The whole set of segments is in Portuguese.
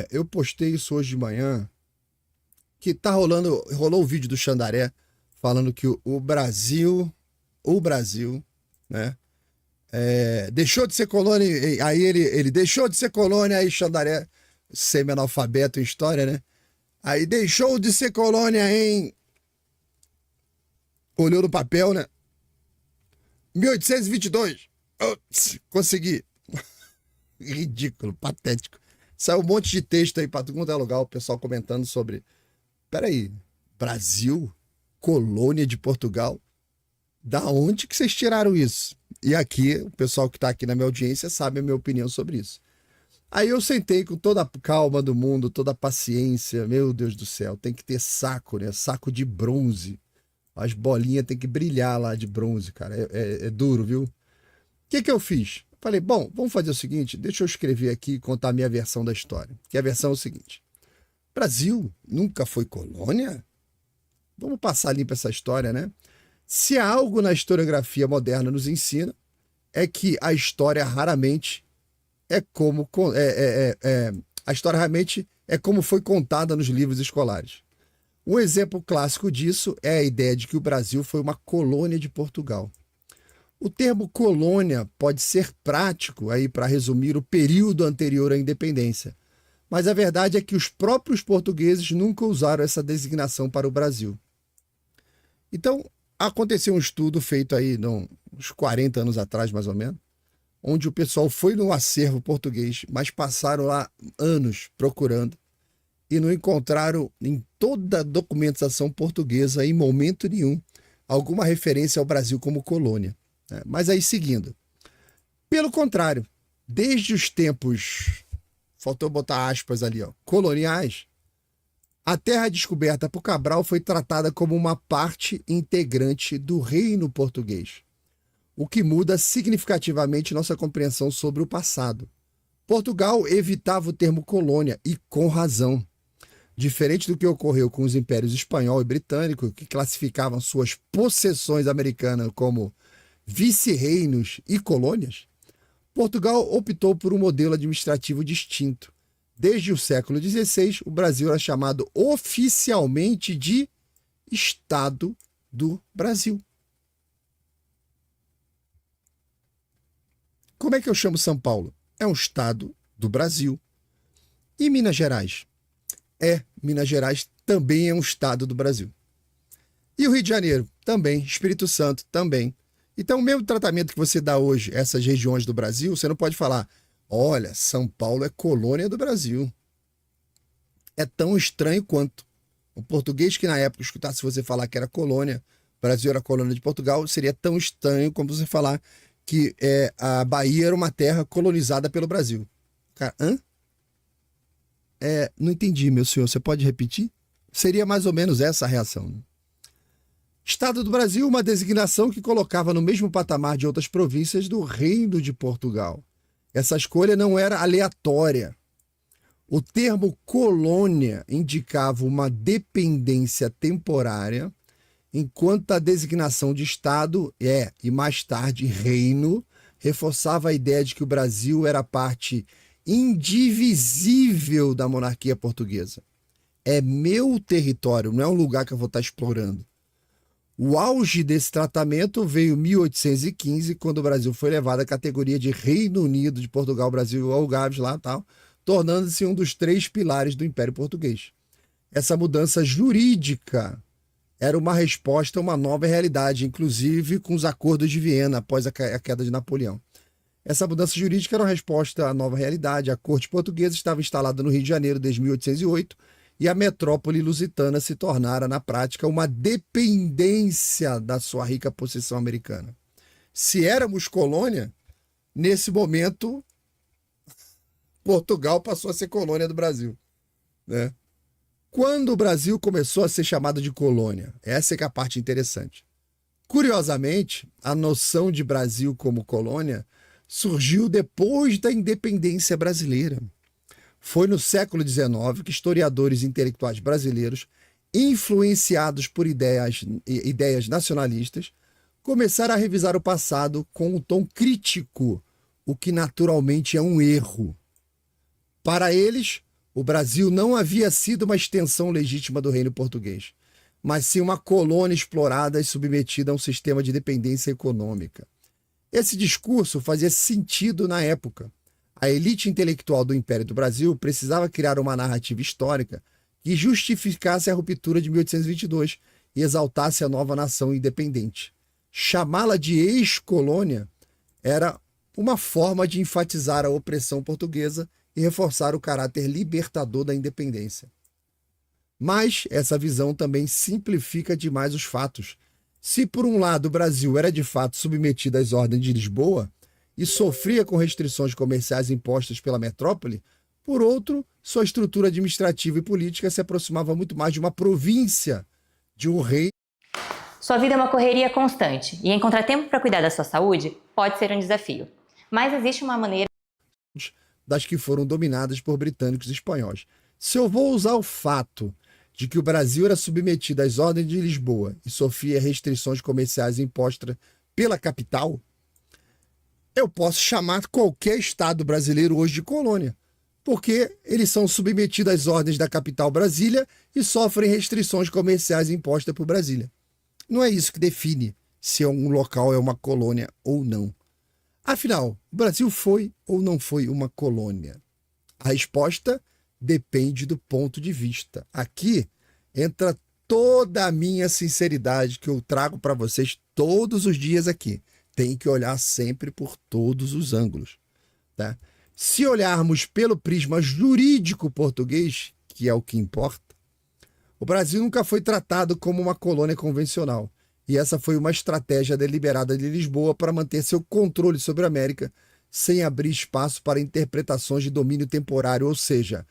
Eu postei isso hoje de manhã, que tá rolou o vídeo do Xandaré falando que o Brasil, né, deixou de ser colônia, aí ele deixou de ser colônia, aí Xandaré, semi-analfabeto em história, né, aí deixou de ser colônia olhou no papel, né, 1822, consegui. Ridículo, patético. Saiu um monte de texto aí pra todo mundo é lugar, o pessoal comentando sobre, peraí, Brasil, colônia de Portugal? Da onde que vocês tiraram isso? E aqui, o pessoal que tá aqui na minha audiência sabe a minha opinião sobre isso. Aí eu sentei com toda a calma do mundo, toda a paciência, meu Deus do céu, tem que ter saco, né? Saco de bronze. As bolinhas tem que brilhar lá de bronze, cara. É duro, viu? O que eu fiz? Falei, bom, vamos fazer o seguinte, deixa eu escrever aqui e contar a minha versão da história. Que a versão é o seguinte. Brasil nunca foi colônia? Vamos passar limpo essa história, né? Se há algo na historiografia moderna nos ensina, é que a história raramente a história realmente é como foi contada nos livros escolares. Um exemplo clássico disso é a ideia de que o Brasil foi uma colônia de Portugal. O termo colônia pode ser prático aí para resumir o período anterior à independência, mas a verdade é que os próprios portugueses nunca usaram essa designação para o Brasil. Então, aconteceu um estudo feito aí uns 40 anos atrás, mais ou menos, onde o pessoal foi no acervo português, mas passaram lá anos procurando e não encontraram em toda a documentação portuguesa, em momento nenhum, alguma referência ao Brasil como colônia. Mas aí, seguindo. Pelo contrário, desde os tempos, faltou botar aspas ali, coloniais, a terra descoberta por Cabral foi tratada como uma parte integrante do reino português, o que muda significativamente nossa compreensão sobre o passado. Portugal evitava o termo colônia, e com razão. Diferente do que ocorreu com os impérios espanhol e britânico, que classificavam suas possessões americanas como vice-reinos e colônias, Portugal optou por um modelo administrativo distinto. Desde o século XVI, o Brasil era chamado oficialmente de Estado do Brasil. Como é que eu chamo São Paulo? É um estado do Brasil. E Minas Gerais? Minas Gerais também é um estado do Brasil. E o Rio de Janeiro? Também. Espírito Santo? Também. Então, o mesmo tratamento que você dá hoje a essas regiões do Brasil, você não pode falar, olha, São Paulo é colônia do Brasil. É tão estranho quanto. O português que na época escutasse você falar que era colônia, o Brasil era colônia de Portugal, seria tão estranho como você falar que a Bahia era uma terra colonizada pelo Brasil. Cara, não entendi, meu senhor, você pode repetir? Seria mais ou menos essa a reação, né? Estado do Brasil, uma designação que colocava no mesmo patamar de outras províncias do Reino de Portugal. Essa escolha não era aleatória. O termo colônia indicava uma dependência temporária, enquanto a designação de Estado e mais tarde reino, reforçava a ideia de que o Brasil era parte indivisível da monarquia portuguesa. É meu território, não é um lugar que eu vou estar explorando. O auge desse tratamento veio em 1815, quando o Brasil foi levado à categoria de Reino Unido de Portugal, Brasil e Algarves, lá tal, tornando-se um dos 3 pilares do Império Português. Essa mudança jurídica era uma resposta a uma nova realidade, inclusive com os acordos de Viena após a queda de Napoleão. Essa mudança jurídica era uma resposta à nova realidade. A corte portuguesa estava instalada no Rio de Janeiro desde 1808 e a metrópole lusitana se tornara, na prática, uma dependência da sua rica possessão americana. Se éramos colônia, nesse momento, Portugal passou a ser colônia do Brasil, né? Quando o Brasil começou a ser chamado de colônia? Essa é que é a parte interessante. Curiosamente, a noção de Brasil como colônia surgiu depois da independência brasileira. Foi no século XIX que historiadores intelectuais brasileiros, influenciados por ideias nacionalistas, começaram a revisar o passado com um tom crítico, o que naturalmente é um erro. Para eles, O Brasil não havia sido uma extensão legítima do reino português, mas sim uma colônia explorada e submetida a um sistema de dependência econômica. Esse discurso fazia sentido na época. A elite intelectual do Império do Brasil precisava criar uma narrativa histórica que justificasse a ruptura de 1822 e exaltasse a nova nação independente. Chamá-la de ex-colônia era uma forma de enfatizar a opressão portuguesa e reforçar o caráter libertador da independência. Mas essa visão também simplifica demais os fatos. Se, por um lado, o Brasil era de fato submetido às ordens de Lisboa e sofria com restrições comerciais impostas pela metrópole, por outro, sua estrutura administrativa e política se aproximava muito mais de uma província, de um rei. Sua vida é uma correria constante e encontrar tempo para cuidar da sua saúde pode ser um desafio. Mas existe uma maneira Das que foram dominadas por britânicos e espanhóis. Se eu vou usar o fato de que o Brasil era submetido às ordens de Lisboa e sofria restrições comerciais impostas pela capital, eu posso chamar qualquer estado brasileiro hoje de colônia, porque eles são submetidos às ordens da capital Brasília e sofrem restrições comerciais impostas por Brasília. Não é isso que define se um local é uma colônia ou não. Afinal, o Brasil foi ou não foi uma colônia? A resposta depende do ponto de vista. Aqui entra toda a minha sinceridade que eu trago para vocês todos os dias aqui. Tem que olhar sempre por todos os ângulos, tá? Se olharmos pelo prisma jurídico português, que é o que importa, o Brasil nunca foi tratado como uma colônia convencional. E essa foi uma estratégia deliberada de Lisboa para manter seu controle sobre a América, sem abrir espaço para interpretações de domínio temporário, ou seja,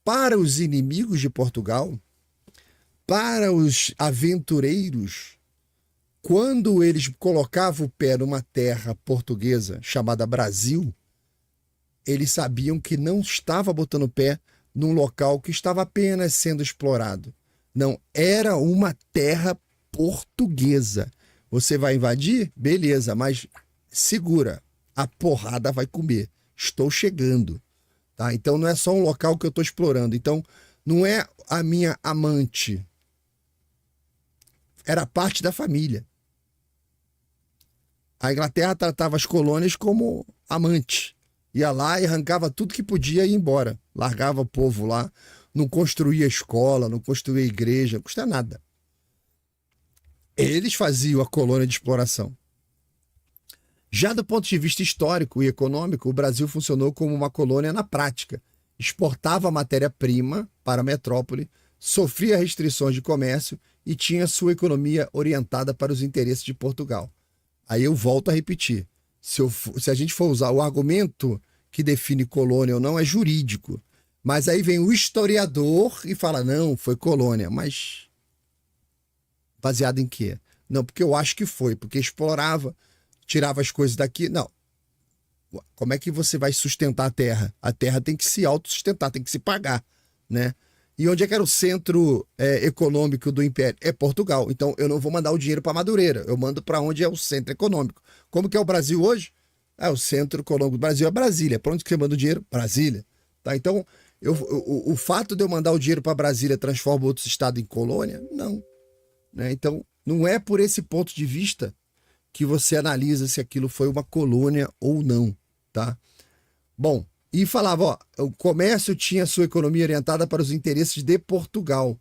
para os inimigos de Portugal, para os aventureiros, quando eles colocavam o pé numa terra portuguesa chamada Brasil, eles sabiam que não estava botando o pé num local que estava apenas sendo explorado. Não, era uma terra portuguesa. Você vai invadir? Beleza, mas segura, a porrada vai comer. Estou chegando. Tá? Então não é só um local que eu estou explorando. Então não é a minha amante. Era parte da família. A Inglaterra tratava as colônias como amante. Ia lá e arrancava tudo que podia e ia embora. Largava o povo lá, não construía escola, não construía igreja, não custa nada. Eles faziam a colônia de exploração. Já do ponto de vista histórico e econômico, o Brasil funcionou como uma colônia na prática. Exportava matéria-prima para a metrópole, sofria restrições de comércio e tinha sua economia orientada para os interesses de Portugal. Aí eu volto a repetir. Se a gente for usar o argumento que define colônia ou não, é jurídico. Mas aí vem o historiador e fala, não, foi colônia. Mas baseado em quê? Não, porque eu acho que foi, porque explorava, tirava as coisas daqui. Não. Como é que você vai sustentar a terra? A terra tem que se autossustentar, tem que se pagar, né? E onde é que era o centro econômico do Império? É Portugal. Então, eu não vou mandar o dinheiro para Madureira. Eu mando para onde é o centro econômico. Como que é o Brasil hoje? O centro econômico do Brasil é Brasília. Para onde que você manda o dinheiro? Brasília. Tá? Então, o fato de eu mandar o dinheiro para Brasília transforma outros estados em colônia? Não. Né? Então, não é por esse ponto de vista que você analisa se aquilo foi uma colônia ou não. Tá? Bom, e falava, ó, o comércio tinha sua economia orientada para os interesses de Portugal.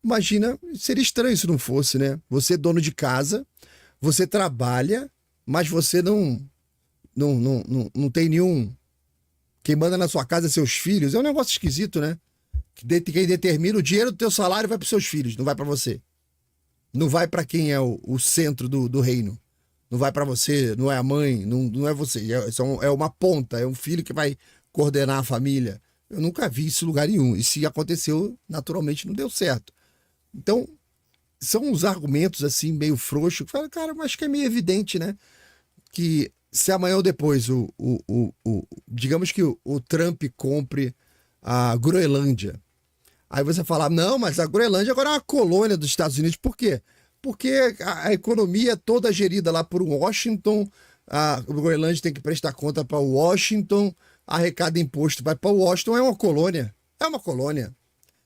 Imagina, seria estranho se não fosse, né? Você é dono de casa, você trabalha, mas você não tem nenhum... Quem manda na sua casa é seus filhos. É um negócio esquisito, né? Quem determina o dinheiro do teu salário vai para os seus filhos, não vai para você. Não vai para quem é o centro do reino. Não vai para você, não é a mãe, não é você. É uma ponta, é um filho que vai coordenar a família. Eu nunca vi isso em lugar nenhum. E se aconteceu, naturalmente não deu certo. Então, são uns argumentos assim, meio frouxos, que fala, cara, mas acho que é meio evidente, né? Que se amanhã ou depois, digamos que o Trump compre a Groenlândia. Aí você fala, não, mas a Groenlândia agora é uma colônia dos Estados Unidos. Por quê? Porque a economia é toda gerida lá por Washington, a Groenlândia tem que prestar conta para Washington, arrecada imposto vai para Washington, é uma colônia. É uma colônia.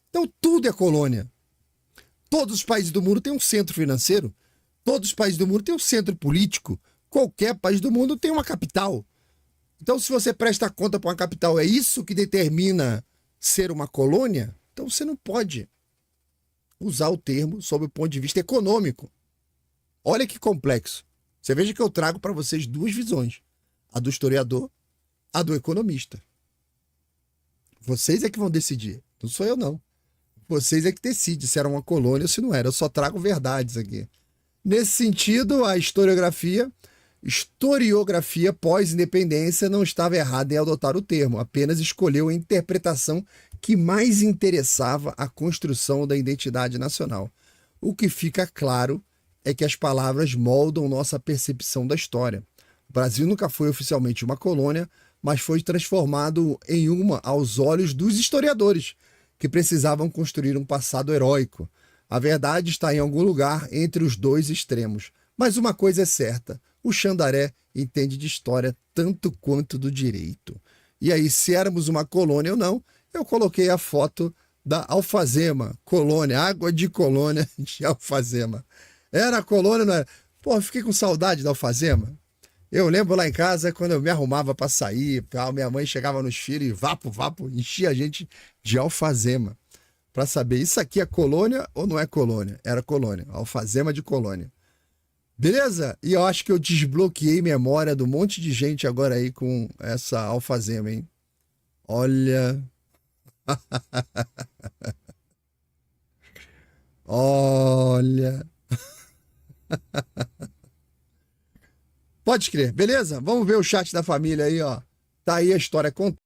Então tudo é colônia. Todos os países do mundo têm um centro financeiro. Todos os países do mundo têm um centro político. Qualquer país do mundo tem uma capital. Então, se você presta conta para uma capital, é isso que determina ser uma colônia? Então, você não pode usar o termo sob o ponto de vista econômico. Olha que complexo. Você veja que eu trago para vocês duas visões. A do historiador, a do economista. Vocês é que vão decidir. Não sou eu, não. Vocês é que decidem se era uma colônia ou se não era. Eu só trago verdades aqui. Nesse sentido, a historiografia pós-independência não estava errada em adotar o termo, apenas escolheu a interpretação que mais interessava a construção da identidade nacional. O que fica claro é que as palavras moldam nossa percepção da história. O Brasil nunca foi oficialmente uma colônia, mas foi transformado em uma aos olhos dos historiadores, que precisavam construir um passado heróico. A verdade está em algum lugar entre os dois extremos. Mas uma coisa é certa, o Xandaré entende de história tanto quanto do direito. E aí, se éramos uma colônia ou não, eu coloquei a foto da Alfazema, colônia, água de colônia de Alfazema. Era colônia, não era? Pô, eu fiquei com saudade da Alfazema. Eu lembro lá em casa, quando eu me arrumava para sair, minha mãe chegava nos filhos e vapo, enchia a gente de Alfazema. Para saber, isso aqui é colônia ou não é colônia? Era colônia, Alfazema de colônia. Beleza? E eu acho que eu desbloqueei memória do monte de gente agora aí com essa Alfazema, hein? Olha. Olha. Pode crer. Beleza? Vamos ver o chat da família aí, ó. Tá aí a história contada.